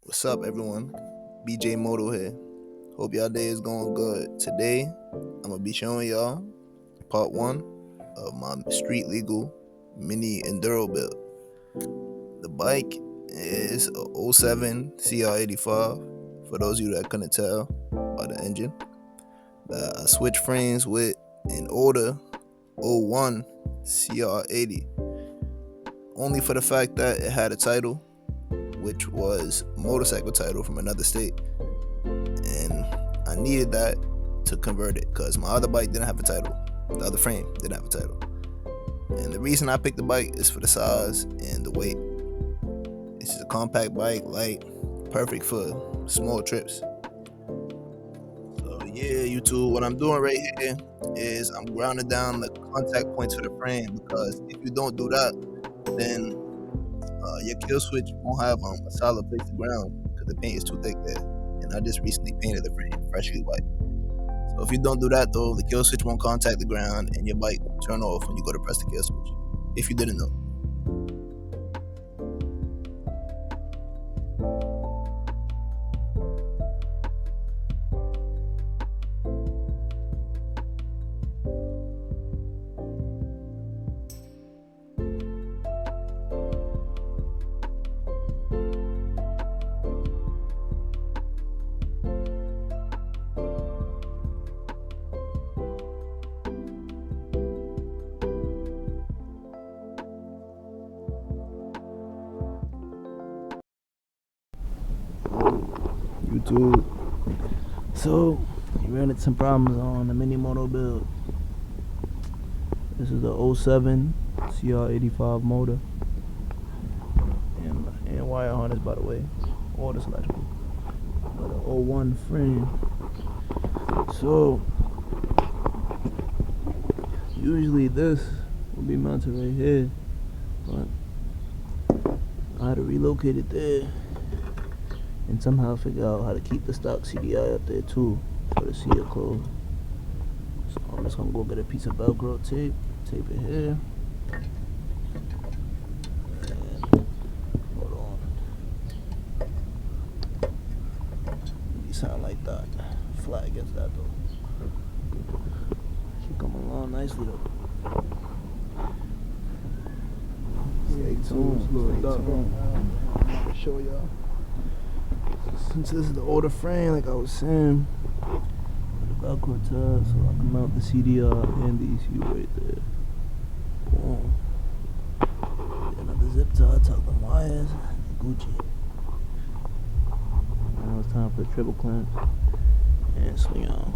What's up, everyone? BJ Moto here. Hope y'all day is going good. Today, I'm gonna be showing y'all part one of my street legal Mini Enduro build. The bike is a '07 CR85. For those of you that couldn't tell by the engine, that I switched frames with an older '01 CR80, only for the fact that it had a title, which was a motorcycle title from another state, and I needed that to convert it because my other bike didn't have a title. The other frame didn't have a title, and the reason I picked the bike is for the size and the weight. This is a compact bike, light, perfect for small trips. So yeah, YouTube, what I'm doing right here is I'm grounding down the contact points for the frame, because if you don't do that, then your kill switch won't have a solid place to ground because the paint is too thick there. And I just recently painted the frame freshly white. So if you don't do that though, the kill switch won't contact the ground and your bike will turn off when you go to press the kill switch. If you didn't know. YouTube. So we ran into some problems on the Mini Moto build. This is the '07 CR85 motor and wire harness, by the way. All this electrical. But the '01 frame. So usually this will be mounted right here, but I had to relocate it there and somehow figure out how to keep the stock CDI up there too for the seal close. So I'm just gonna go get a piece of Velcro tape, tape it here. And hold on. Maybe sound like that. Flat against that though. Should come along nicely though. Stay tuned. Stay tuned. I'm gonna show y'all. Since this is the older frame, like I was saying, the Velcro tab, so I can mount the CDR and the ECU right there. Boom. Another zip tie, tuck the wires, Gucci. Now it's time for the triple clamp and swing on.